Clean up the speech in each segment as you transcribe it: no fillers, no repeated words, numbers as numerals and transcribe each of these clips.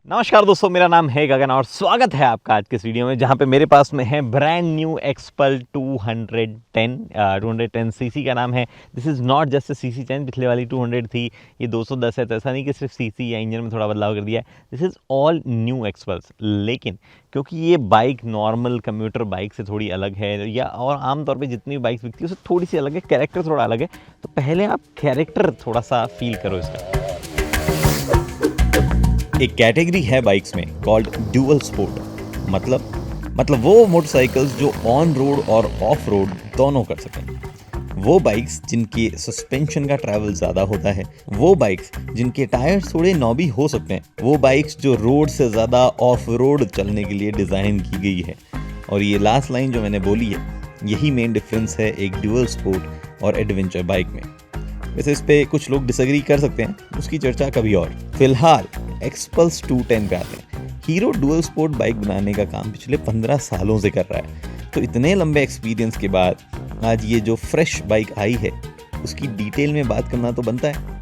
नमस्कार दोस्तों, मेरा नाम है गगन और स्वागत है आपका आज के इस वीडियो में, जहां पे मेरे पास में है ब्रांड न्यू एक्सपल 210 सीसी का नाम है। This is not just CC change, पिछले वाली 200 थी, ये 210 है। तो ऐसा नहीं कि सिर्फ सीसी या इंजन में थोड़ा बदलाव कर दिया है, this is all new XPulse. लेकिन क्योंकि ये बाइक नॉर्मल कम्यूटर बाइक से थोड़ी अलग है, या और आमतौर पर जितनी भी बाइक्स बिकती है उससे थोड़ी सी अलग है, कैरेक्टर थोड़ा अलग है, तो पहले आप कैरेक्टर थोड़ा सा फील करो इसका। एक कैटेगरी है बाइक्स में कॉल्ड ड्यूअल स्पोर्ट, मतलब वो मोटरसाइकिल्स जो ऑन रोड और ऑफ रोड दोनों कर सकें। वो बाइक्स जिनके सस्पेंशन का ट्रैवल ज़्यादा होता है, वो बाइक्स जिनके टायर्स थोड़े नॉबी हो सकते हैं, वो बाइक्स जो रोड से ज़्यादा ऑफ रोड चलने के लिए डिज़ाइन की गई है। और ये लास्ट लाइन जो मैंने बोली है, यही मेन डिफरेंस है एक ड्यूअल स्पोर्ट और एडवेंचर बाइक में। वैसे इस पे कुछ लोग डिसएग्री कर सकते हैं, उसकी चर्चा कभी और। फिलहाल एक्सपल्स 210 पे आते हैं। हीरो डुअल स्पोर्ट बाइक बनाने का काम पिछले 15 सालों से कर रहा है, तो इतने लंबे एक्सपीरियंस के बाद आज ये जो फ्रेश बाइक आई है उसकी डिटेल में बात करना तो बनता है।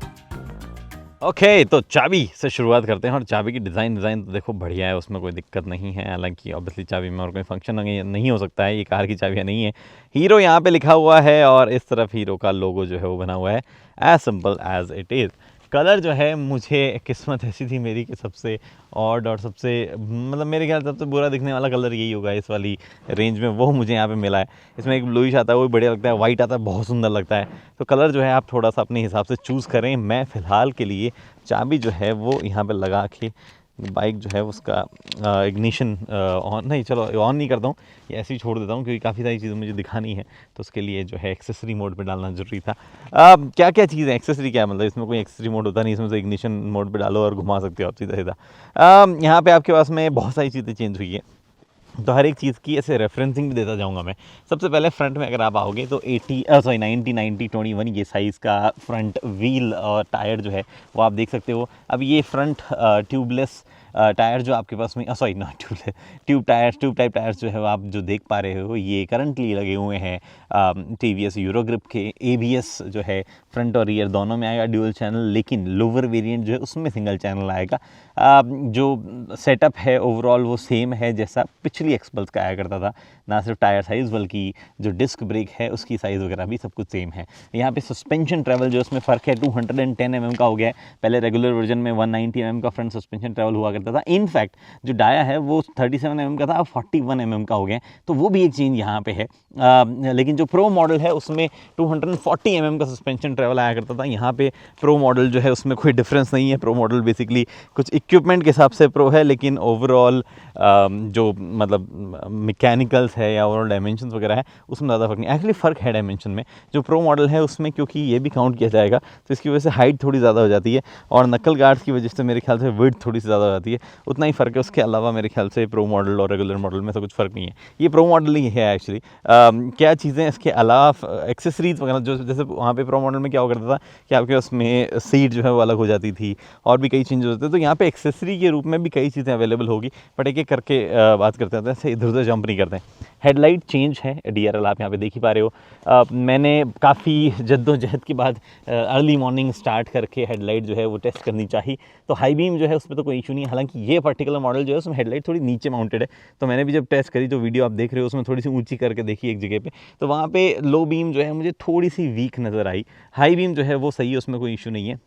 ओके, तो चाबी से शुरुआत करते हैं। और चाबी की डिज़ाइन तो देखो बढ़िया है, उसमें कोई दिक्कत नहीं है। हालांकि ऑब्वियसली चाबी में और कोई फंक्शन नहीं हो सकता है, ये कार की चाबियाँ नहीं है। हीरो यहाँ पे लिखा हुआ है और इस तरफ हीरो का लोगो जो है वो बना हुआ है, as simple as it is. Colour जो है, मुझे किस्मत ऐसी थी मेरी कि सबसे ऑड और सबसे मेरे ख्याल से सबसे बुरा दिखने वाला कलर यही होगा इस वाली रेंज में, वो मुझे यहाँ पे मिला है। इसमें एक ब्लूइश आता है, वो भी बढ़िया लगता है, वाइट आता है, बहुत सुंदर लगता है। तो कलर जो है आप थोड़ा सा अपने हिसाब से चूज़ करें। मैं फ़िलहाल के लिए चाबी जो है वो यहाँ पे लगा के बाइक जो है उसका इग्निशन ऑन नहीं, चलो ऑन नहीं करता हूँ, ये ऐसे ही छोड़ देता हूँ, क्योंकि काफ़ी सारी चीज़ें मुझे दिखानी है, तो उसके लिए जो है एक्सेसरी मोड पे डालना ज़रूरी था। क्या क्या चीज़ें एक्सेसरी, क्या मतलब इसमें कोई एक्सेसरी मोड होता नहीं, इसमें से इग्निशन मोड पे डालो और घुमा सकते हो आप सीधा सीधा। यहाँ पे आपके पास में बहुत सारी चीज़ें चेंज हुई है, तो हर एक चीज़ की ऐसे रेफरेंसिंग भी देता जाऊंगा मैं। सबसे पहले फ्रंट में अगर आप आओगे तो 90-90-21 ये साइज़ का फ्रंट व्हील और टायर जो है वो आप देख सकते हो। अब ये फ्रंट ट्यूबलेस टायर जो आपके पास में, sorry not tubeless, tube type tyres जो है वो आप जो देख पा रहे हो, ये करंटली लगे हुए हैं TVS यूरोग्रिप के। ABS जो है फ्रंट और रियर दोनों में आएगा ड्यूअल चैनल, लेकिन लोअर वेरिएंट जो है उसमें सिंगल चैनल आएगा। जो सेटअप है ओवरऑल वो सेम है जैसा पिछली एक्सपल्स का आया करता था, ना सिर्फ टायर साइज़ बल्कि जो डिस्क ब्रेक है उसकी साइज़ वगैरह भी सब कुछ सेम है। यहाँ पे सस्पेंशन ट्रैवल जो उसमें फ़र्क है 210 mm का हो गया है। पहले रेगुलर वर्जन में 190 mm का फ्रंट सस्पेंशन ट्रैवल हुआ करता था। इनफैक्ट जो डाया है वो 37 mm का था, अब 41 mm का हो गया है, तो वो भी एक चेंज यहाँ पे है। लेकिन जो प्रो मॉडल है उसमें 240 mm का सस्पेंशन ट्रैवल आया करता था। यहाँ पे प्रो मॉडल जो है उसमें कोई डिफरेंस नहीं है। प्रो मॉडल बेसिकली कुछ इक्विपमेंट के हिसाब से प्रो है, लेकिन ओवरऑल जो मैकेनिकल्स है या ओवरऑल डायमेंशंस वगैरह है उसमें ज़्यादा फर्क नहीं। एक्चुअली फ़र्क है डायमेंशन में। जो प्रो मॉडल है उसमें क्योंकि ये भी काउंट किया जाएगा, तो इसकी वजह से हाइट थोड़ी ज़्यादा हो जाती है, और नकल गार्ड्स की वजह से मेरे ख्याल से विड्थ थोड़ी सी ज़्यादा हो जाती है। उतना ही फ़र्क है, उसके अलावा मेरे ख्याल से प्रो मॉडल और रेगुलर मॉडल में तो कुछ फ़र्क नहीं है। ये प्रो मॉडल ही है एक्चुअली। क्या चीज़ें इसके अलावा एक्सेसरीज वगैरह, जो जैसे वहाँ पे प्रो मॉडल में क्या हो करता था कि आपके उसमें सीट जो है वो अलग हो जाती थी, और भी कई चेंजेस होते थे। तो यहाँ पे एक्सेसरी के रूप में भी कई चीज़ें अवेलेबल होगी, बट एक एक करके बात करते हैं, ऐसे इधर उधर जंप नहीं करते हैं। हेडलाइट चेंज है, DRL आप यहाँ पे देख ही पा रहे हो। मैंने काफ़ी जद्दोजहद के बाद अर्ली मॉर्निंग स्टार्ट करके हेडलाइट जो है वो टेस्ट करनी चाहिए, तो हाई बीम जो है उसमें तो कोई इशू नहीं है। हालांकि ये पर्टिकुलर मॉडल जो है उसमें हेडलाइट थोड़ी नीचे माउंटेड है, तो मैंने भी जब टेस्ट करी, जो वीडियो आप देख रहे हो उसमें थोड़ी सी ऊंची करके देखी एक जगह पे, तो वहाँ पे लो बीम जो है मुझे थोड़ी सी वीक नज़र आई। हाई बीम जो है वो सही है, उसमें कोई इशू नहीं है।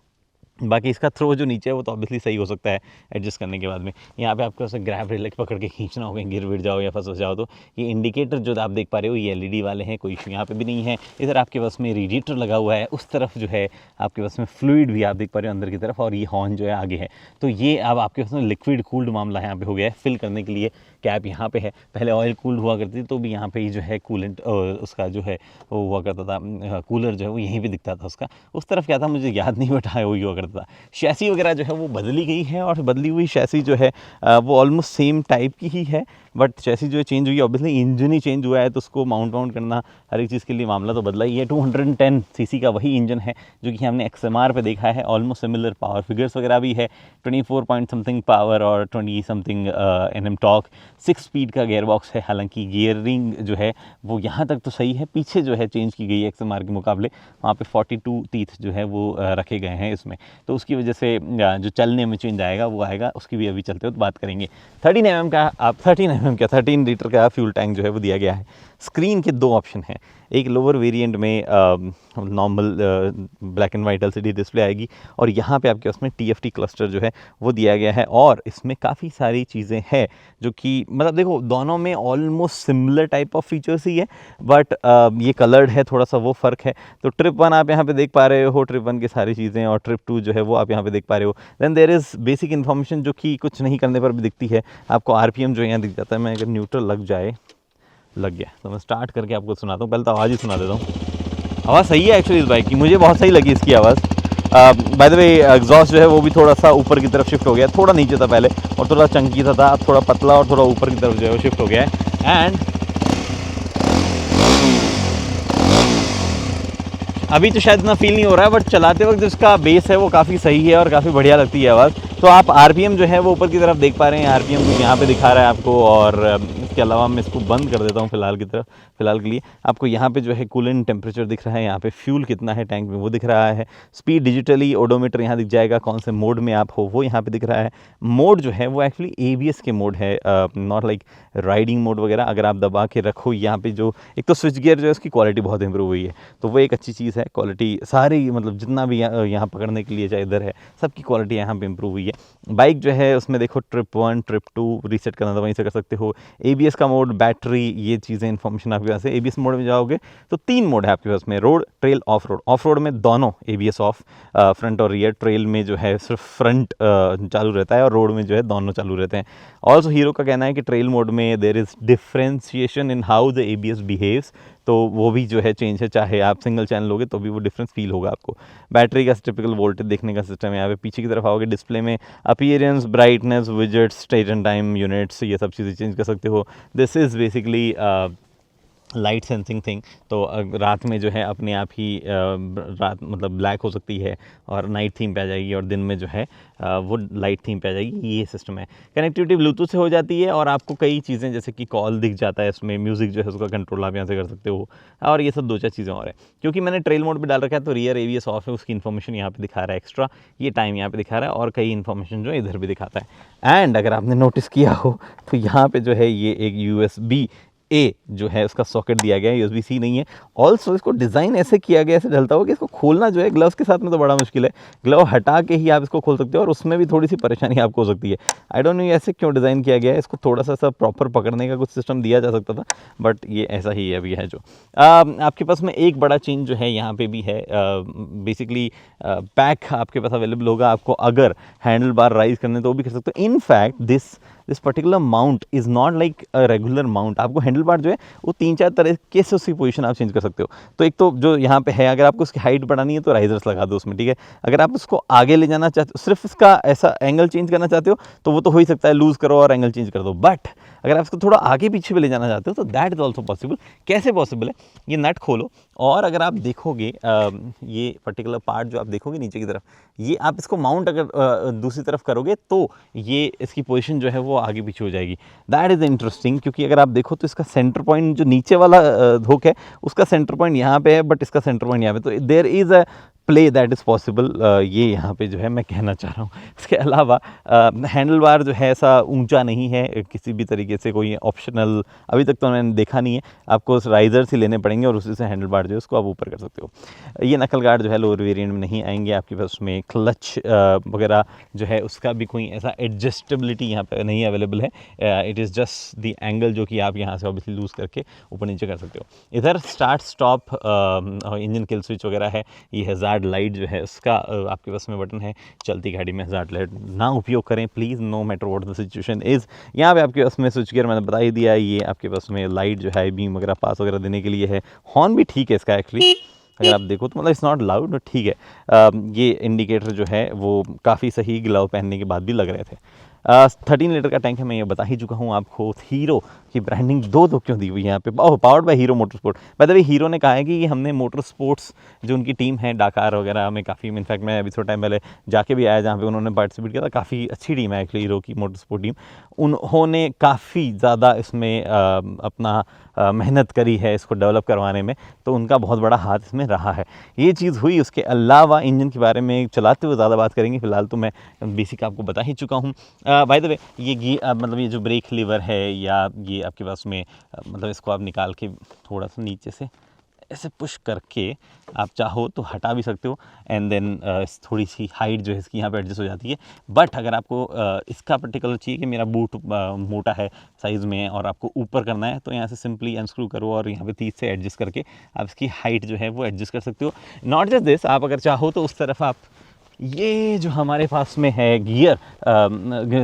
बाकी इसका थ्रो जो नीचे है वो तो ऑब्वियसली सही हो सकता है एडजस्ट करने के बाद में। यहाँ पे आपको उसे ग्रैब रिलैक्स पकड़ के खींचना होगा, गिर विर जाओ या फंस जाओ तो। ये इंडिकेटर जो आप देख पा रहे हो ये LED वाले हैं, कोई इशू यहाँ पे भी नहीं है। इधर आपके पास में रेडिएटर लगा हुआ है, उस तरफ जो है आपके पास में फ्लूइड भी आप देख पा रहे हो अंदर की तरफ, और ये हॉर्न जो है आगे है। तो ये अब आपके पास में लिक्विड कूल्ड मामला यहाँ पे हो गया है। फिल करने के लिए कैप यहाँ पे है, पहले ऑयल कूल्ड हुआ करती थी, तो भी यहाँ पे ही जो है कूलेंट उसका जो है वो हुआ करता था, कूलर जो है वो यहीं पे दिखता था उसका। उस तरफ क्या था मुझे याद नहीं, बट वो हुआ करता था। शैसी वगैरह जो है वो बदली गई है, और बदली हुई शैसी जो है वो ऑलमोस्ट सेम टाइप की ही है, बट शैसी जो है चेंज हुई है। ऑब्वियसली इंजन ही चेंज हुआ है, तो उसको माउंट करना हर एक चीज़ के लिए मामला तो बदला ही है। 210 सीसी का वही इंजन है जो कि हमने XMR पे देखा है, ऑलमोस्ट सिमिलर पावर फिगर्स वगैरह भी है, 24 पॉइंट समथिंग पावर और 20 समथिंग NM टॉर्क। 6 स्पीड का गियर बॉक्स है, हालांकि गियरिंग जो है वो यहाँ तक तो सही है, पीछे जो है चेंज की गई है XMR के मुकाबले, वहाँ पे 42 टीथ जो है वो रखे गए हैं इसमें। तो उसकी वजह से जो चलने में चेंज आएगा वो आएगा, उसकी भी अभी चलते हुए बात करेंगे। 13 लीटर का फ्यूल टैंक जो है वो दिया गया है। स्क्रीन के 2 ऑप्शन हैं, एक लोअर वेरिएंट में normal black and white LCD display आएगी, और यहाँ पे आपके उसमें TFT क्लस्टर जो है वो दिया गया है। और इसमें काफ़ी सारी चीज़ें हैं जो कि मतलब देखो दोनों में almost similar type of features ही है, बट ये कलर्ड है, थोड़ा सा वो फ़र्क है। तो ट्रिप 1 आप यहाँ पे देख पा रहे हो, ट्रिप 1 की सारी चीज़ें, और ट्रिप 2 जो है वो आप यहाँ पे देख पा रहे हो। Then there is basic information जो कि कुछ नहीं करने पर भी दिखती है आपको। RPM जो यहाँ दिख जाता है, मैं अगर न्यूट्रल लग गया तो मैं स्टार्ट करके आपको सुनाता हूँ। पहले तो आवाज़ ही सुना देता हूँ। आवाज़ सही है एक्चुअली इस बाइक की, मुझे बहुत सही लगी इसकी आवाज़। बाय द वे एग्जॉस्ट जो है वो भी थोड़ा सा ऊपर की तरफ शिफ्ट हो गया, थोड़ा नीचे था पहले और थोड़ा चंकी था, अब थोड़ा पतला और थोड़ा ऊपर की तरफ जो है वो शिफ्ट हो गया है। एंड अभी तो शायद इतना फील नहीं हो रहा है, बट चलाते वक्त जिसका बेस है वो काफ़ी सही है और काफ़ी बढ़िया लगती है आवाज़। तो आप RPM जो है वो ऊपर की तरफ देख पा रहे हैं, RPM कुछ यहाँ पे दिखा रहा है आपको। और इसके अलावा मैं इसको बंद कर देता हूँ फ़िलहाल के लिए। आपको यहाँ पे जो है कूलेंट टेम्परेचर दिख रहा है, यहाँ पे फ्यूल कितना है टैंक में वो दिख रहा है, स्पीड डिजिटली ओडोमीटर यहाँ दिख जाएगा, कौन से मोड में आप हो वो यहाँ पे दिख रहा है। मोड जो है वो एक्चुअली ABS के मोड है, नॉट लाइक राइडिंग मोड वगैरह। अगर आप दबा के रखो यहाँ पे, जो एक तो स्विच गियर जो है उसकी क्वालिटी बहुत इंप्रूव हुई है, तो वो एक अच्छी चीज़ है। क्वालिटी सारी मतलब जितना भी यहाँ पकड़ने के लिए चाहे इधर है, सबकी क्वालिटी यहाँ पे इंप्रूव हुई है। बाइक जो है उसमें देखो ट्रिप 1 ट्रिप 2 रीसेट करना तो वहीं से कर सकते हो। ABS का मोड, बैटरी, ये चीज़ें इन्फॉर्मेशन आपके पास है। ABS मोड में जाओगे तो 3 मोड है आपके पास में, रोड, ट्रेल, ऑफ रोड में दोनों ABS ऑफ, फ्रंट और रियर। ट्रेल में जो है सिर्फ फ्रंट चालू रहता है और रोड में जो है दोनों चालू रहते हैं। ऑल्सो हीरो का कहना है कि ट्रेल मोड में there is differentiation in how the ABS behaves, तो वो भी जो है चेंज है, चाहे आप सिंगल चैनल लोगे तो भी वो डिफरेंस फील होगा आपको। बैटरी का टिपिकल वोल्टेज देखने का सिस्टम है यहाँ पे। पीछे की तरफ आओगे डिस्प्ले में appearance, brightness, widgets, state and time units, ये सब चीज़ें चेंज कर सकते हो। This is basically light sensing thing. तो रात में जो है अपने आप ही रात मतलब ब्लैक हो सकती है और नाइट थीम पे आ जाएगी, और दिन में जो है वो लाइट थीम पे आ जाएगी, ये सिस्टम है। कनेक्टिविटी ब्लूटूथ से हो जाती है, और आपको कई चीज़ें जैसे कि कॉल दिख जाता है इसमें, म्यूज़िक जो है उसका कंट्रोल आप यहाँ से कर सकते हो, और ये सब 2-4 चीज़ें और है। क्योंकि मैंने ट्रेल मोड पे डाल रखा है तो रियर ABS ऑफ है, उसकी इन्फॉर्मेशन यहाँ पे दिखा रहा है एक्स्ट्रा, ये टाइम यहाँ पे दिखा रहा है, और कई इन्फॉर्मेशन जो है इधर भी दिखाता है। एंड अगर आपने नोटिस किया हो तो यहाँ पे जो है ये एक USB-A जो है उसका सॉकेट दिया गया है, USB-C नहीं है। ऑल्सो इसको डिज़ाइन ऐसे किया गया, ऐसे ढलता हो कि इसको खोलना जो है ग्लव्स के साथ में तो बड़ा मुश्किल है, ग्लव हटा के ही आप इसको खोल सकते हो, और उसमें भी थोड़ी सी परेशानी आपको हो सकती है। आई डोंट नो ये ऐसे क्यों डिज़ाइन किया गया है, इसको थोड़ा सा प्रॉपर पकड़ने का कुछ सिस्टम दिया जा सकता था, बट ये ऐसा ही अभी है। जो आपके पास में एक बड़ा चेंज जो है यहाँ पे भी है, बेसिकली पैक आपके पास अवेलेबल होगा। आपको अगर हैंडल बार राइज करने तो वो भी कर सकते हो। In fact this particular mount is not like a regular mount. आपको हैंडल बार जो है वो 3-4 तरीके से उसकी पोजीशन आप चेंज कर सकते हो। तो एक तो जो यहाँ पे है, अगर आपको उसकी हाइट बढ़ानी है तो राइजर्स लगा दो उसमें, ठीक है। अगर आप उसको आगे ले जाना चाहते हो, सिर्फ इसका ऐसा एंगल चेंज करना चाहते हो तो वो तो हो ही सकता है, लूज़ करो और एंगल चेंज कर दो। बट अगर आप इसको थोड़ा आगे पीछे भी ले जाना चाहते हो तो दैट इज़ ऑल्सो पॉसिबल। कैसे पॉसिबल है, ये नट खोलो और अगर आप देखोगे ये पर्टिकुलर पार्ट जो आप देखोगे नीचे की तरफ, ये आप इसको माउंट अगर दूसरी तरफ करोगे तो ये इसकी पोजीशन जो है वो आगे पीछे हो जाएगी। दैट इज़ इंटरेस्टिंग, क्योंकि अगर आप देखो तो इसका सेंटर पॉइंट जो नीचे वाला हुक है उसका सेंटर पॉइंट यहाँ पे है, बट इसका सेंटर पॉइंट यहाँ पे, तो there is a play that is possible, ये यहाँ पे जो है मैं कहना चाह रहा हूँ। इसके अलावा हैंडल बार जो है ऐसा ऊंचा नहीं है किसी भी तरीके से, कोई ऑप्शनल अभी तक तो मैंने देखा नहीं है। आपको उस राइजर्स ही लेने पड़ेंगे और उसी से हैंडल बार जो है उसको आप ऊपर कर सकते हो। ये नकल गार्ड जो है लोअर वेरिएंट में नहीं आएंगे आपके पास, उसमें क्लच वगैरह जो है उसका भी कोई ऐसा एडजस्टेबिलिटी यहाँ पे नहीं अवेलेबल है। It is just the angle जो कि आप यहाँ से ऑब्वियसली लूज़ करके ऊपर नीचे कर सकते हो। इधर start stop engine kill switch वगैरह है। ये हज़ार्ड लाइट जो है उसका आपके पास में बटन है। चलती गाड़ी में हज़ार्ड लाइट ना उपयोग करें please, no matter what the situation is. यहाँ पे आपके पास में स्विच गियर मैंने बता ही दिया, ये आपके पास में लाइट जो है बीम वगैरह पास वगैरह देने के लिए है। हॉर्न भी ठीक है इसका एक्चुअली, अगर आप देखो तो मतलब इट्स नॉट लाउड, ठीक है। ये इंडिकेटर जो है वो काफ़ी सही ग्लव पहनने के बाद भी लग रहे थे। 13 लीटर का टैंक है, मैं ये बता ही चुका हूँ आपको। हीरो की ब्रांडिंग दो क्यों दी हुई है यहाँ पे, powered by hero motor sport. मतलब हीरो ने कहा है कि हमने मोटर स्पोर्ट्स जो उनकी टीम है डाकार वगैरह में काफ़ी, इनफैक्ट मैं अभी थोड़ा टाइम पहले जाके भी आया जहाँ पे उन्होंने पार्टिसिपेट किया था, काफ़ी अच्छी टीम है एक्चुअली हीरो की मोटर स्पोर्ट टीम। उन्होंने काफ़ी ज़्यादा इसमें अपना मेहनत करी है इसको डेवलप करवाने में, तो उनका बहुत बड़ा हाथ इसमें रहा है। ये चीज़ हुई। उसके अलावा इंजन के बारे में चलाते हुए ज़्यादा बात करेंगे, फिलहाल तो मैं बेसिक आपको बता ही चुका हूँ। बाय द वे ये मतलब ये जो ब्रेक लीवर है या ये आपके पास में मतलब इसको आप निकाल के थोड़ा सा नीचे से ऐसे पुश करके आप चाहो तो हटा भी सकते हो, एंड देन थोड़ी सी हाइट जो है इसकी यहाँ पे एडजस्ट हो जाती है। बट अगर आपको इसका पर्टिकुलर चाहिए कि मेरा बूट मोटा है साइज़ में और आपको ऊपर करना है, तो यहाँ से सिंपली अनस्क्रू करो और यहाँ पे 30 से एडजस्ट करके आप इसकी हाइट जो है वो एडजस्ट कर सकते हो। नॉट जस्ट दिस, आप अगर चाहो तो उस तरफ आप ये जो हमारे पास में है गियर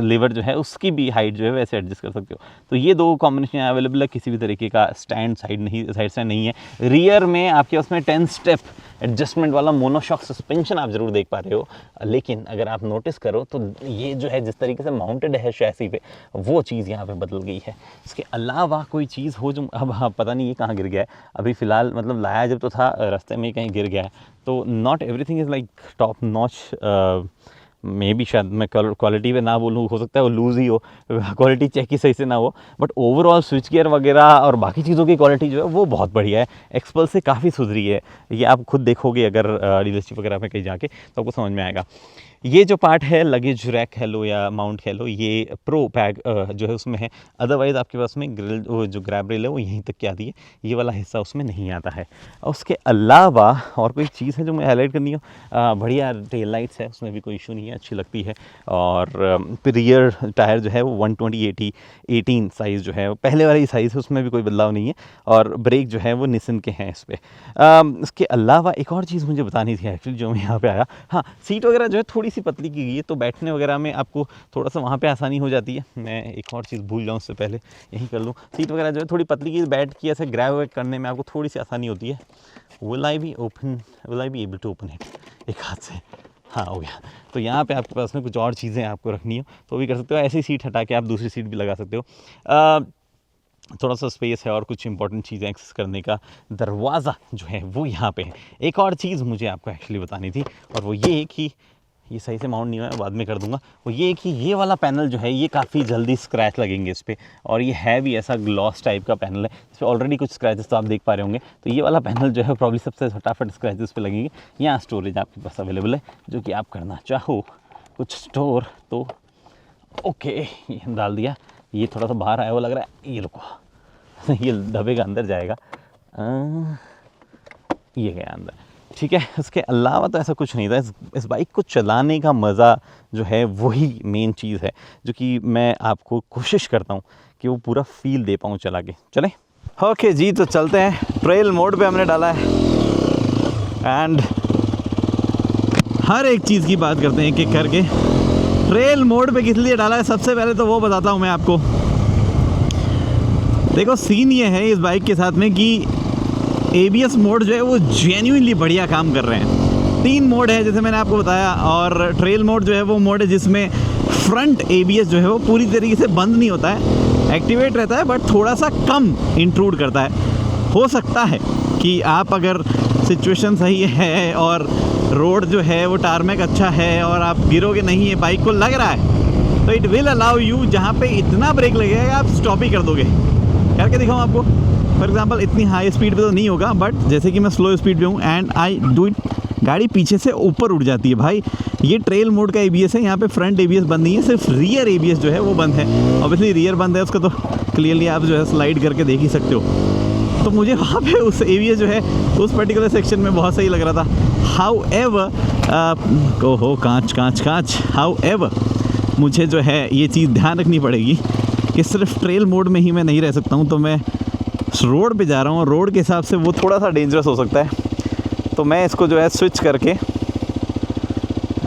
लीवर जो है उसकी भी हाइट जो है वैसे एडजस्ट कर सकते हो। तो ये दो कॉम्बिनेशन अवेलेबल है, किसी भी तरीके का साइड स्टैंड नहीं है। रियर में आपके पास में 10 स्टेप एडजस्टमेंट वाला मोनोशॉक सस्पेंशन आप ज़रूर देख पा रहे हो, लेकिन अगर आप नोटिस करो तो ये जो है जिस तरीके से माउंटेड है शैसी पे, वो चीज़ यहाँ पे बदल गई है। इसके अलावा कोई चीज़ हो जो अब हाँ पता नहीं ये कहाँ गिर गया है, अभी फ़िलहाल मतलब लाया जब तो था रास्ते में कहीं गिर गया है। तो not everything is like top notch. May be शायद मैं क्वालिटी पे ना बोलूँ, हो सकता है वो लूज़ ही हो, क्वालिटी चेक ही सही से ना हो, बट ओवरऑल स्विच गियर वगैरह और बाकी चीज़ों की क्वालिटी जो है वो बहुत बढ़िया है। एक्सपल्स से काफ़ी सुधरी है, ये आप खुद देखोगे अगर डीलरशिप वगैरह में कहीं जाके तो आपको समझ में आएगा। ये जो पार्ट है लगेज रैक कह लो या माउंट कह लो, ये प्रो पैक जो है उसमें है। अदरवाइज़ आपके पास में ग्रिल जो ग्रैब रेल है वो यहीं तक की आती है, ये वाला हिस्सा उसमें नहीं आता है। उसके अलावा और कोई चीज़ है जो मैं हाईलाइट करनी हो, बढ़िया टेल लाइट्स है, उसमें भी कोई इशू नहीं है, अच्छी लगती है। और रियर टायर जो है वो 120/80/18 साइज़ जो है पहले वाली साइज़ है, उसमें भी कोई बदलाव नहीं है। और ब्रेक जो है वो निसन के हैं इस पर। इसके अलावा एक और चीज़ मुझे बतानी थी एक्चुअली जो मैं यहाँ पे आया, हाँ सीट वगैरह जो है थोड़ी सी पतली की गई है, तो बैठने वगैरह में आपको थोड़ा सा वहाँ पे आसानी हो जाती है। मैं एक और चीज़ भूल जाऊँ उससे पहले यही कर लूँ, सीट वगैरह जो है थोड़ी पतली की, बैठ के ऐसे ग्रैब वैब करने में आपको थोड़ी सी आसानी होती है। Will I be able to open it एक हाथ से? हाँ हो गया। तो यहाँ पे आपके पास में कुछ और चीज़ें आपको रखनी हो तो भी कर सकते हो, ऐसी सीट हटा के आप दूसरी सीट भी लगा सकते हो। थोड़ा सा स्पेस है और कुछ इंपॉर्टेंट चीज़ें एक्सेस करने का दरवाज़ा जो है वो यहाँ पे है। एक और चीज़ मुझे आपको एक्चुअली बतानी थी, और वो ये कि ये सही से माउंट नहीं हुआ है, बाद में कर दूंगा। वो ये कि ये वाला पैनल जो है ये काफ़ी जल्दी स्क्रैच लगेंगे इस पर, और ये है भी ऐसा ग्लॉस टाइप का पैनल है, इस पर ऑलरेडी कुछ स्क्रैचेस तो आप देख पा रहे होंगे। तो ये वाला पैनल जो है प्रॉब्ली सबसे फटाफट स्क्रैचेस पे लगेंगे। यहाँ स्टोरेज आपके पास अवेलेबल है, जो कि आप करना चाहो कुछ स्टोर तो ओके ये डाल दिया। ये थोड़ा सा बाहर आया हुआ लग रहा है, ये रुको ये दबेगा अंदर जाएगा, ये गया अंदर, ठीक है। उसके अलावा तो ऐसा कुछ नहीं था। इस बाइक को चलाने का मज़ा जो है वही मेन चीज़ है, जो कि मैं आपको कोशिश करता हूँ कि वो पूरा फील दे पाऊँ चला के। चलें ओके जी, तो चलते हैं। ट्रेल मोड पे हमने डाला है, एंड हर एक चीज़ की बात करते हैं एक एक करके। ट्रेल मोड पे किस लिए डाला है सबसे पहले तो वो बताता हूँ मैं आपको। देखो सीन ये है इस बाइक के साथ में कि ABS मोड जो है वो जेन्युइनली बढ़िया काम कर रहे हैं। 3 मोड है जैसे मैंने आपको बताया, और ट्रेल मोड जो है वो मोड है जिसमें फ्रंट ABS जो है वो पूरी तरीके से बंद नहीं होता है, एक्टिवेट रहता है, बट थोड़ा सा कम इंट्रूड करता है। हो सकता है कि आप अगर सिचुएशन सही है और रोड जो है वो टारमेक अच्छा है और आप गिरोगे नहीं है, बाइक को लग रहा है, तो इट विल अलाउ यू, जहाँ पे इतना ब्रेक लगेगा आप स्टॉप ही कर दोगे। करके दिखाऊँ आपको। फॉर एग्जांपल इतनी हाई स्पीड पे तो नहीं होगा, बट जैसे कि मैं स्लो स्पीड पे हूँ एंड आई डू इट, गाड़ी पीछे से ऊपर उड़ जाती है। भाई ये ट्रेल मोड का ABS है, यहाँ पे फ्रंट ABS बंद नहीं है, सिर्फ रियर ABS जो है वो बंद है। ऑब्वियसली रियर बंद है, उसका तो क्लियरली आप जो है स्लाइड करके देख ही सकते हो। तो मुझे वहाँ पे उस ABS जो है उस पर्टिकुलर सेक्शन में बहुत सही लग रहा था। हाउ एवर ओहो कांच हाउ एवर मुझे जो है ये चीज़ ध्यान रखनी पड़ेगी कि सिर्फ ट्रेल मोड में ही मैं नहीं रह सकता हूँ। तो मैं रोड पे जा रहा हूँ, रोड के हिसाब से वो थोड़ा सा डेंजरस हो सकता है, तो मैं इसको जो है स्विच करके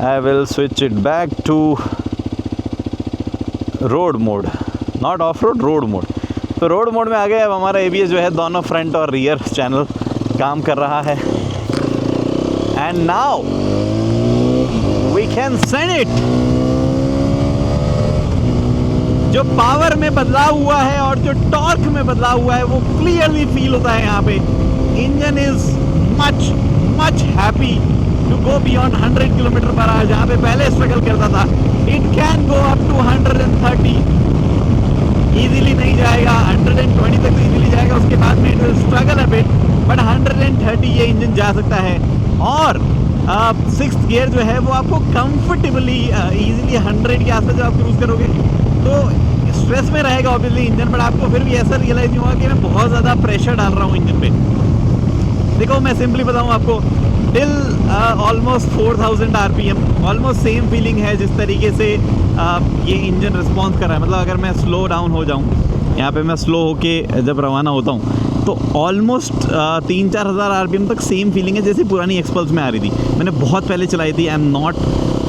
I will switch it back to road mode, not off road, road mode. तो रोड मोड में आ गए। अब हमारा ABS जो है दोनों फ्रंट और रियर चैनल काम कर रहा है, and now we can send it. जो पावर में बदलाव हुआ है और जो टॉर्क में बदलाव हुआ है वो क्लियरली फील होता है यहाँ पे। Engine is much much happy to go beyond 100 kilometre per hour, जहाँ पे पहले स्ट्रगल करता था। It can go up to 130, easily नहीं जाएगा, 120 तक तो इजीली जाएगा, उसके बाद में it will struggle a bit, but 130 ये इंजन जा सकता है। और सिक्स्थ गियर जो है वो आपको कंफर्टेबली इजीली 100 के आसपास जब आप क्रूज करोगे तो स्ट्रेस में रहेगा ऑब्वियसली इंजन, बट आपको फिर भी ऐसा रियलाइज नहीं होगा कि मैं बहुत ज़्यादा प्रेशर डाल रहा हूँ इंजन पे। देखो मैं सिंपली बताऊँ आपको, till almost 4000 RPM almost same feeling है जिस तरीके से ये इंजन रिस्पॉन्स कर रहा है। मतलब अगर मैं स्लो डाउन हो जाऊँ, यहाँ पे मैं स्लो होके जब रवाना होता हूँ तो ऑलमोस्ट 3-4 हज़ार RPM तक सेम फीलिंग है जैसे पुरानी एक्सपल्स में आ रही थी। मैंने बहुत पहले चलाई थी, आई एम नॉट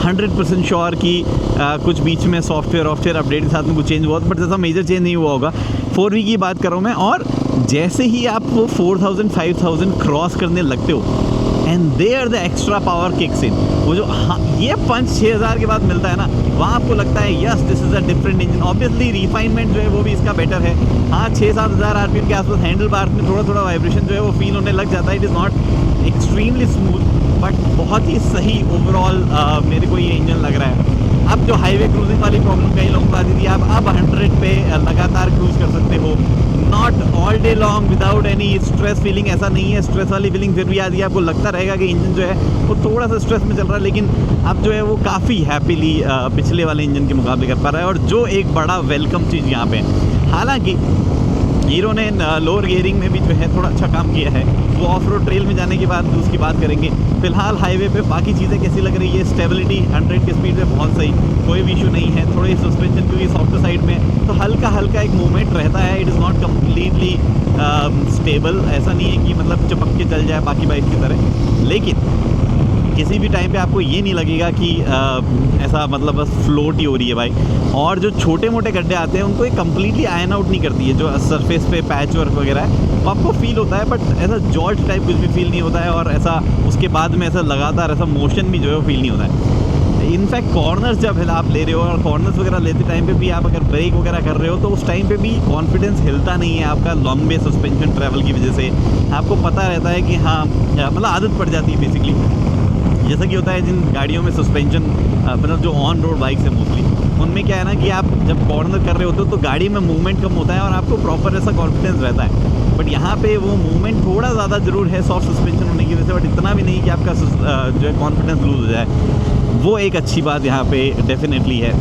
100% श्योर कि कुछ बीच में सॉफ्टवेयर अपडेट के साथ में कुछ चेंज हुआ, बट जैसा मेजर चेंज नहीं हुआ होगा। 4V की बात कर रहा हूँ मैं, और जैसे ही आप वो 4000-5000 क्रॉस करने लगते हो and there the extra power kicks in, वो जो ये 5-6 हज़ार के बाद मिलता है ना, वहाँ आपको लगता है yes this is a different engine. Obviously refinement जो है वो भी इसका बेटर है। हाँ 6-7 हज़ार RPM के आसपास हैंडल बार में थोड़ा थोड़ा वाइब्रेशन जो है वो फील होने लग जाता है। It is not extremely smooth, but बहुत ही सही ओवरऑल मेरे को ये इंजन लग रहा है। अब जो हाईवे क्रूजिंग वाली प्रॉब्लम कई लोगों को आती थी, आप अब 100 पे लगातार क्रूज कर सकते हो, not all day long without any stress feeling. ऐसा नहीं है, स्ट्रेस वाली फीलिंग फिर भी आती है, आपको लगता रहेगा कि इंजन जो है वो थोड़ा सा स्ट्रेस में चल रहा है, लेकिन अब जो है वो काफ़ी हैप्पीली पिछले वाले इंजन के मुकाबले कर पा रहा है। और जो एक बड़ा वेलकम चीज़ यहाँ पे है, हालांकि हीरो ने लोअर गियरिंग में भी जो है थोड़ा अच्छा काम किया है, वो ऑफ रोड ट्रेल में जाने के बाद उसकी बात करेंगे। फिलहाल हाईवे पे बाकी चीज़ें कैसी लग रही है, स्टेबिलिटी 100 की स्पीड पे बहुत सही, कोई भी इशू नहीं है। थोड़ी सस्पेंशन क्योंकि सॉफ्ट साइड में तो हल्का हल्का एक मूवमेंट रहता है, it is not completely stable. ऐसा नहीं है कि मतलब चपक के चल जाए बाकी बाइक की तरह, लेकिन किसी भी टाइम पे आपको ये नहीं लगेगा कि ऐसा मतलब बस फ्लोट ही हो रही है बाइक। और जो छोटे मोटे गड्ढे आते हैं उनको ये कम्प्लीटली आयन आउट नहीं करती है। जो सरफेस पे पैच वर्क वगैरह है वो आपको फील होता है, बट ऐसा जॉल्ट टाइप कुछ भी फील नहीं होता है, और ऐसा उसके बाद में ऐसा लगातार ऐसा मोशन भी जो है वो फील नहीं होता है। इनफैक्ट कॉर्नर्स जब आप ले रहे हो, और कॉर्नर्स वगैरह लेते टाइम पे भी आप अगर ब्रेक वगैरह कर रहे हो तो उस टाइम पे भी कॉन्फिडेंस हिलता नहीं है आपका, लॉन्ग बेस सस्पेंशन ट्रैवल की वजह से। आपको पता रहता है कि हाँ मतलब आदत पड़ जाती है बेसिकली। जैसा कि होता है जिन गाड़ियों में सस्पेंशन मतलब जो ऑन रोड बाइक्स है मोस्टली, उनमें क्या है ना कि आप जब कॉर्नर कर रहे होते हो तो गाड़ी में मूवमेंट कम होता है और आपको प्रॉपर ऐसा कॉन्फिडेंस रहता है। बट यहाँ पे वो मूवमेंट थोड़ा ज़्यादा ज़रूर है सॉफ्ट सस्पेंशन होने की वजह से, बट इतना भी नहीं कि आपका जो है कॉन्फिडेंस लूज हो जाए। वो एक अच्छी बात यहाँ पे डेफिनेटली है।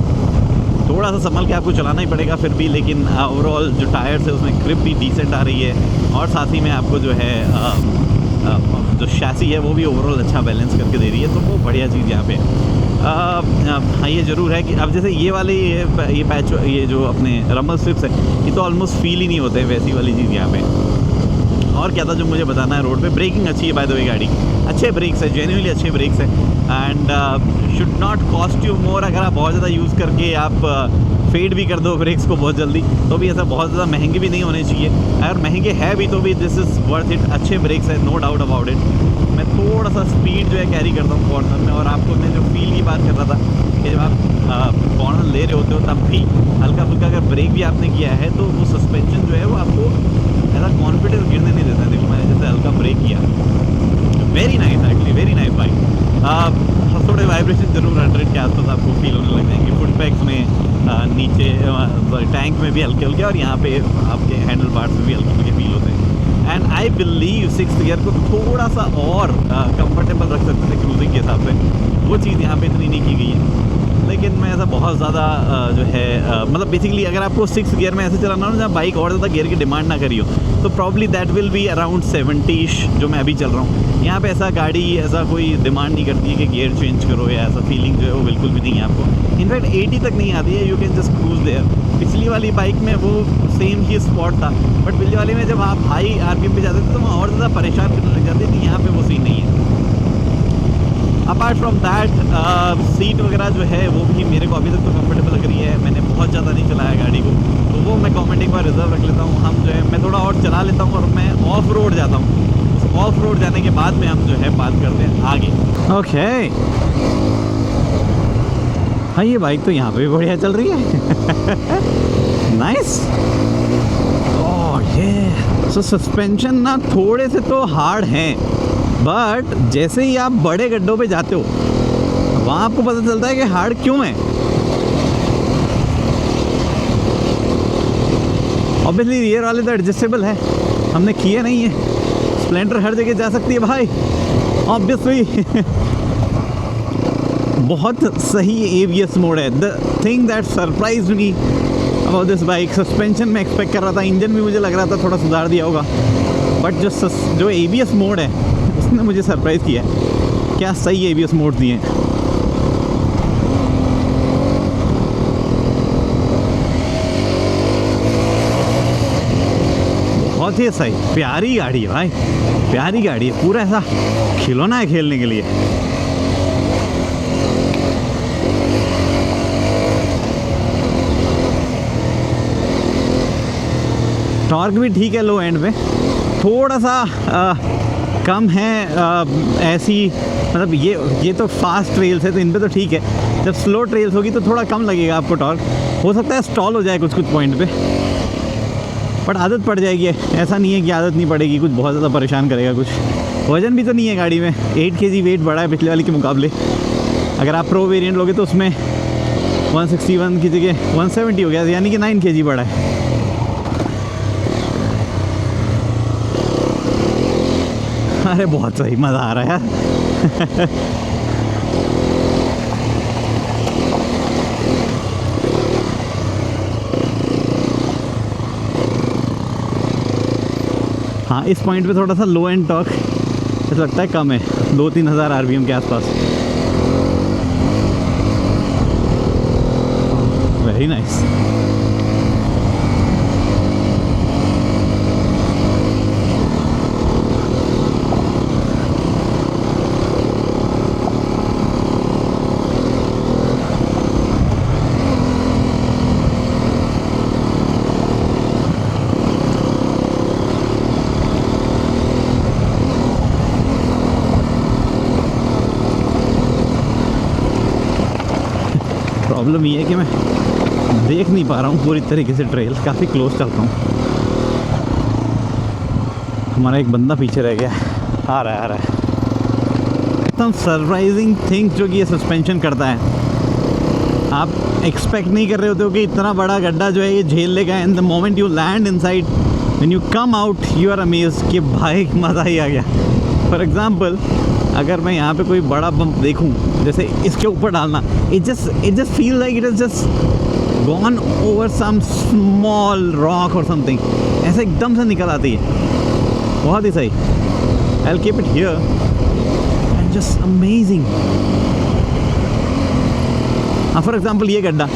थोड़ा सा संभल के आपको चलाना ही पड़ेगा फिर भी, लेकिन ओवरऑल जो टायर्स है उसमें ग्रिप भी डिसेंट आ रही है, और साथ ही में आपको जो है जो शैसी है वो भी ओवरऑल अच्छा बैलेंस करके दे रही है, तो वो बढ़िया चीज़ यहाँ पे हाँ ये ज़रूर है कि अब जैसे ये वाले ये पैच ये जो अपने रमल स्ट्रिप्स है ये तो ऑलमोस्ट फील ही नहीं होते, वैसी वाली चीज़ यहाँ पे। और क्या था जो मुझे बताना है, रोड पे ब्रेकिंग अच्छी है बाय द वे, गाड़ी अच्छे ब्रेक्स है, जेन्युइनली अच्छे ब्रेक्स है, and should not cost you more. अगर आप बहुत ज़्यादा यूज़ करके आप फेड भी कर दो ब्रेक्स को बहुत जल्दी, तो भी ऐसा बहुत ज़्यादा महंगे भी नहीं होने चाहिए। अगर महंगे है भी तो भी दिस इज़ वर्थ इट, अच्छे ब्रेक्स है, नो डाउट अबाउट इट। मैं थोड़ा सा स्पीड जो है कैरी करता हूँ कॉर्नर में, और आपको मैं जो फील की बात कर रहा था कि जब आप कॉर्नर ले रहे होते हो तब भी हल्का फुल्का अगर ब्रेक भी आपने किया है तो वो सस्पेंशन जो है वो आपको ऐसा कॉन्फिडेंस गिरने नहीं देता है। देखो मैंने जैसे हल्का ब्रेक किया, very nice actually, very nice bike. थोड़े वाइब्रेशन जरूर 100 के आसपास आपको फील होने लग जाएंगे, फुट पैक्स में नीचे टैंक में भी हल्के हल्के, और यहाँ पे आपके हैंडल बार्स में भी हल्के हल्के फील होते हैं। And I believe 6th gear को थोड़ा सा और कंफर्टेबल रख सकते थे क्रूजिंग के हिसाब से, वो चीज़ यहाँ पे इतनी नहीं की गई है। लेकिन मैं ऐसा बहुत ज़्यादा जो है मतलब बेसिकली अगर आपको 6th गियर में ऐसे चलाना हो जहाँ बाइक और ज़्यादा गियर की डिमांड ना करी हो, तो probably that will be around 70-ish जो मैं अभी चल रहा हूँ। यहाँ पे ऐसा गाड़ी ऐसा कोई डिमांड नहीं करती है कि गियर चेंज करो, या ऐसा फीलिंग जो है वो बिल्कुल भी नहीं है आपको। इनफैक्ट 80 तक नहीं आती है, you can just cruise there. पिछली वाली बाइक में वो सेम ही स्पॉट था, बट पिछली वाली में जब आप हाई RPM पे जाते थे तो वहाँ और ज़्यादा परेशान करने लग जाते थे, यहाँ पे वो सीन नहीं है। अपार्ट फ्रॉम दैट सीट वगैरह जो है वो भी मेरे को अभी तक तो कंफर्टेबल लग रही है। मैंने बहुत ज़्यादा नहीं चलाया गाड़ी को, तो वो मैं कमेंट एक बार रिजर्व रख लेता हूँ। हम जो है मैं थोड़ा और चला लेता हूँ और मैं ऑफ रोड जाता हूँ। उस ऑफ रोड जाने के बाद में हम जो है बात करते हैं आगे। ओके हाँ ये बाइक तो यहाँ पे भी बढ़िया चल रही है नाइस। ओह ये सो सस्पेंशन ना थोड़े से तो हार्ड हैं, बट जैसे ही आप बड़े गड्ढों पे जाते हो वहाँ आपको पता चलता है कि हार्ड क्यों है। ऑब्वियसली रियर वाले तो एडजस्टेबल है, हमने किए नहीं है। स्प्लेंडर हर जगह जा सकती है भाई, ऑब्वियसली। बहुत सही ABS मोड है। The thing that surprised me about this bike, suspension में एक्सपेक्ट कर रहा था, इंजन भी मुझे लग रहा था थोड़ा सुधार दिया होगा, बट जो ABS मोड है उसने मुझे सरप्राइज़ किया है। क्या सही ABS मोड दिए हैं। बहुत ही सही, प्यारी गाड़ी है भाई, प्यारी गाड़ी है, पूरा ऐसा खिलौना है खेलने के लिए। टॉर्क भी ठीक है, लो एंड में थोड़ा सा कम है। ऐसी मतलब ये तो फास्ट ट्रेल्स है तो इन पे तो ठीक है, जब स्लो ट्रेल्स होगी तो थोड़ा कम लगेगा आपको टॉर्क, हो सकता है स्टॉल हो जाए कुछ पॉइंट पे, बट आदत पड़ जाएगी। ऐसा नहीं है कि आदत नहीं पड़ेगी, कुछ बहुत ज़्यादा परेशान करेगा कुछ। वजन भी तो नहीं है गाड़ी में, 8 kg वेट बढ़ा है पिछले वाली के मुकाबले। अगर आप प्रो वेरिएंट लोगे तो उसमें 161 की जगह 170 हो गया, यानी कि 9 kg बढ़ा है। अरे बहुत सही, मज़ा आ रहा है यार। हाँ, इस पॉइंट पे थोड़ा सा लो एंड टॉर्क ऐसा लगता है कम है, 2-3 हज़ार RPM के आसपास। Very nice. प्रॉब्लम ये है कि मैं देख नहीं पा रहा हूँ पूरी तरीके से ट्रेल, काफ़ी क्लोज चलता हूँ। हमारा एक बंदा पीछे रह गया, आ रहा है। एकदम सरप्राइजिंग थिंग जो कि ये सस्पेंशन करता है, आप एक्सपेक्ट नहीं कर रहे होते हो कि इतना बड़ा गड्ढा जो है ये झेल लेगा, and the moment you land inside, when you come out you are amazed कि भाई मज़ा ही आ गया। फॉर एग्जाम्पल, अगर मैं यहाँ पे कोई बड़ा बम्प देखूँ, जैसे इसके ऊपर डालना, it just feel like it is just gone over some small rock और समथिंग, ऐसे एकदम से निकल आती है। बहुत ही सही। I will keep it here and just amazing. For example ये गड्ढा,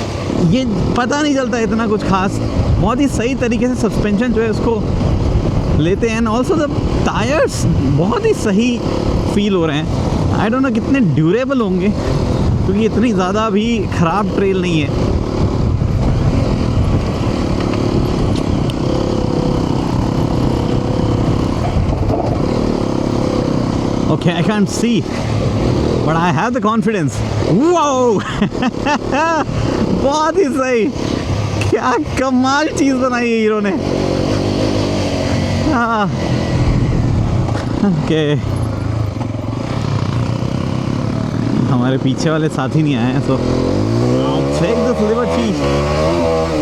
ये पता नहीं चलता इतना कुछ खास, बहुत ही सही तरीके से सस्पेंशन जो है उसको लेते हैं। एंड ऑल्सो द टायर्स बहुत ही सही फील हो रहे हैं। आई डोंट नो कितने ड्यूरेबल होंगे, क्योंकि इतनी ज़्यादा भी ख़राब ट्रेल नहीं है। Okay, I can't C but I have the confidence. Wow बहुत ही सही, क्या कमाल चीज़ बनाई है हीरो ने। हाँ ओके, हमारे पीछे वाले साथी नहीं आए हैं, सो फेंक दो लिबर्टी,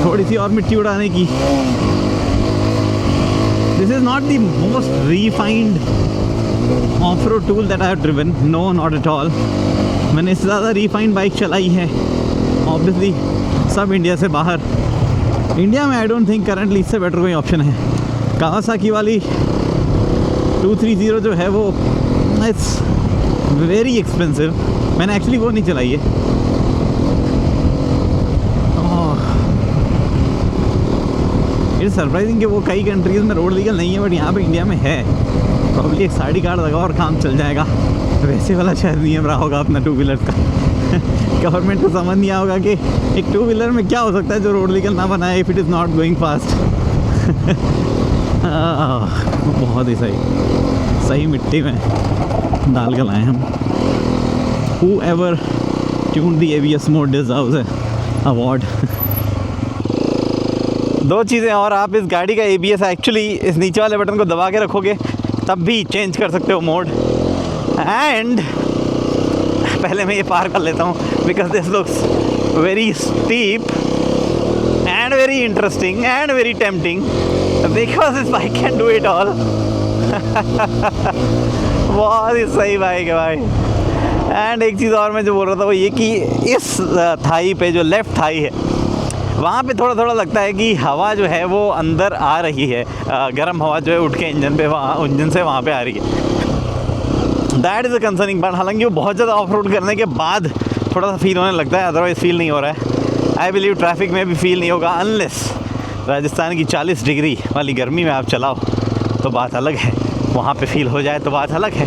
थोड़ी सी और मिट्टी उड़ाने की। This is not the most refined off road tool that I have driven, no not at all. मैंने इससे ज़्यादा रिफाइंड बाइक चलाई है ऑब्वियसली, सब इंडिया से बाहर। इंडिया में आई डोंट थिंक करंटली इससे बेटर कोई ऑप्शन है। कावासाकी वाली 230 जो है वो इट्स वेरी एक्सपेंसिव, मैंने एक्चुअली वो नहीं चलाई है। इट्स सरप्राइजिंग कि वो कई कंट्रीज़ में रोड लीगल नहीं है, बट यहाँ पे इंडिया में है। प्रॉब्ली एक साइड कार्ड लगा और काम चल जाएगा। वैसे वाला शायद नियम रहा होगा अपना 2 व्हीलर का। गवर्नमेंट को समझ नहीं आया होगा कि एक 2 व्हीलर में क्या हो सकता है जो रोड लीगल ना बनाए, if it is not going fast. बहुत ही सही मिट्टी में डाल कर लाए हम। Whoever tuned the ABS mode deserves an award. दो चीज़ें और, आप इस गाड़ी का ABS एक्चुअली इस नीचे वाले बटन को दबा के रखोगे तब भी चेंज कर सकते हो मोड। एंड पहले मैं ये पार कर लेता हूँ because this looks very steep and very interesting and very tempting because this bike can do it all. बहुत ही सही बाइक है भाई। एंड एक चीज़ और मैं जो बोल रहा था वो ये कि इस थाई पे जो लेफ़्ट थाई है वहाँ पे थोड़ा थोड़ा लगता है कि हवा जो है वो अंदर आ रही है, गर्म हवा जो है उठ के इंजन पे इंजन से वहाँ पे आ रही है। That is a concerning part. हालांकि वो बहुत ज़्यादा ऑफ रोड करने के बाद थोड़ा सा फील होने लगता है, अदरवाइज़ फील नहीं हो रहा है। आई बिलीव ट्रैफिक में भी फील नहीं होगा अनलेस राजस्थान की 40 डिग्री वाली गर्मी में आप चलाओ तो बात अलग है, वहाँ पे फील हो जाए तो बात अलग है।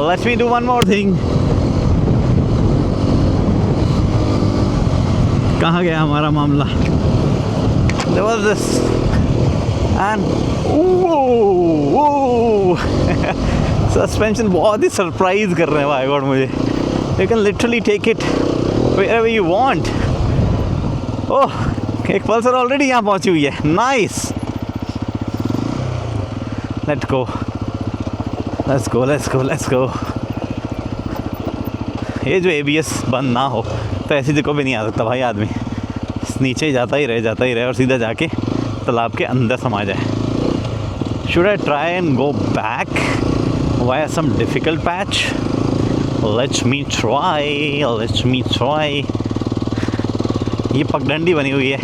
Let's me do one more thing. कहाँ गया हमारा मामला? जबरदस्त। एंड सस्पेंशन बहुत ही सरप्राइज कर रहे हैं भाई गॉड मुझे। You can literally take it wherever you want. Oh, एक पल्सर ऑलरेडी यहाँ पहुँची हुई है। Nice, let's go let's go let's go let's go. ये जो ABS बंद ना हो तो ऐसी जगह पे नहीं आ सकता भाई आदमी, नीचे जाता ही रहे और सीधा जाके तालाब के अंदर समा जाए। Should I try and go back via some difficult patch? Let's me try. ये पगडंडी बनी हुई है,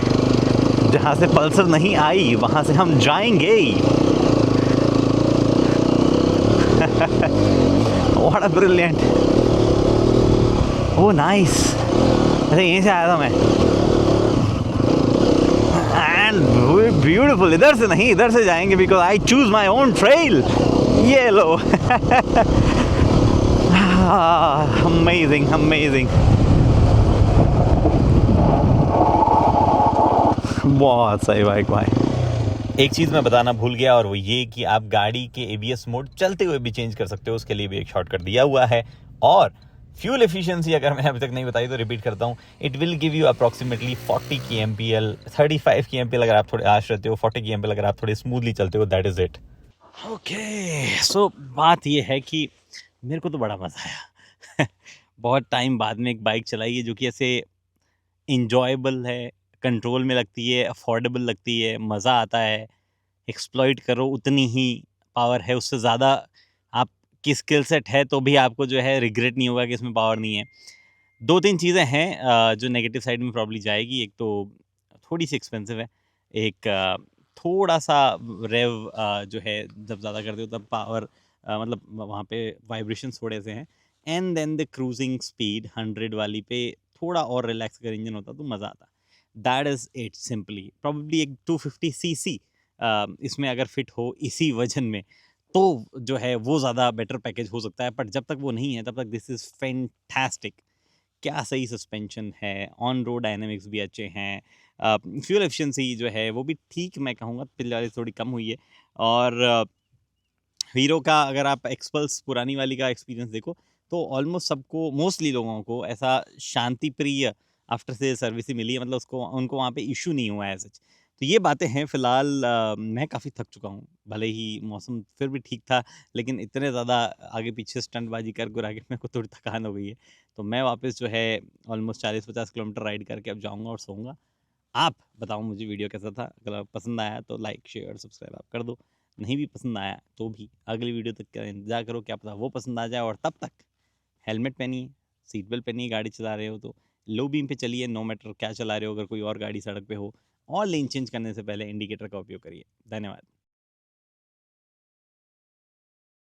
जहाँ से पल्सर नहीं आई वहाँ से हम जाएंगे। What a brilliant. Oh nice. अरे यहीं से आया था मैं। And beautiful. इधर से नहीं, इधर से जाएंगे because I choose my own trail. ये लो। Amazing amazing. बहुत सही बाइक भाई। एक चीज़ मैं बताना भूल गया और वो ये कि आप गाड़ी के ABS मोड चलते हुए भी चेंज कर सकते हो, उसके लिए भी एक शॉर्टकट दिया हुआ है। और फ्यूल एफिशिएंसी अगर मैंने अभी तक नहीं बताई तो रिपीट करता हूँ, it will give you approximately 40 kmpl, 35 kmpl अगर आप थोड़े आश रहते हो, 40 kmpl अगर आप थोड़े स्मूथली चलते हो। That is it. ओके, सो बात ये है कि मेरे को तो बड़ा मज़ा आया। बहुत टाइम बाद में एक बाइक चलाई है जो कि ऐसे इंजॉयबल है, कंट्रोल में लगती है, अफोर्डेबल लगती है, मज़ा आता है। एक्सप्लॉइट करो उतनी ही पावर है, उससे ज़्यादा आप की स्किल सेट है तो भी आपको जो है रिग्रेट नहीं होगा कि इसमें पावर नहीं है। 2-3 चीज़ें हैं जो नेगेटिव साइड में प्रॉब्ली जाएगी। एक तो थोड़ी-सी एक्सपेंसिव है, एक थोड़ा-सा रेव जो है जब ज़्यादा करते हो तब पावर मतलब वहाँ पे वाइब्रेशंस थोड़े से हैं। And then the cruising speed 100 वाली पे थोड़ा और रिलैक्स अगर इंजन होता तो मज़ा आता। That is it simply. Probably एक 250 सीसी इसमें अगर फिट हो इसी वजन में तो जो है वो ज़्यादा बेटर पैकेज हो सकता है, बट जब तक वो नहीं है तब तक दिस इज़ फैंटास्टिक। क्या सही सस्पेंशन है, ऑन रोड डायनामिक्स भी अच्छे हैं, फ्यूल एफिशिएंसी जो है वो भी ठीक मैं कहूँगा पिछले वाली थोड़ी कम हुई है। और हीरो का अगर आप एक्सपल्स पुरानी वाली का एक्सपीरियंस देखो तो ऑलमोस्ट सबको, मोस्टली लोगों को ऐसा शांति प्रिय आफ्टर से सर्विस ही मिली है, मतलब उसको उनको वहाँ पे इशू नहीं हुआ है सच। तो ये बातें हैं। फ़िलहाल मैं काफ़ी थक चुका हूँ, भले ही मौसम फिर भी ठीक था लेकिन इतने ज़्यादा आगे पीछे स्टंटबाजी कर गुरा के मेरे को थोड़ी थकान हो गई है। तो मैं वापस जो है ऑलमोस्ट 40-50 किलोमीटर राइड करके अब जाऊँगा और सोऊंगा। आप बताओ मुझे वीडियो कैसा था? अगर पसंद आया तो लाइक शेयर सब्सक्राइब आप कर दो, नहीं भी पसंद आया तो भी अगली वीडियो तक का इंतजार करो, क्या पता वो पसंद आ जाए। और तब तक हेलमेट पहनिए, सीट बेल्ट पहनिए, गाड़ी चला रहे हो तो लो बीम पे चलिए, नो मैटर क्या चला रहे हो। अगर कोई और गाड़ी सड़क पे हो, और लेन चेंज करने से पहले इंडिकेटर का उपयोग करिए। धन्यवाद।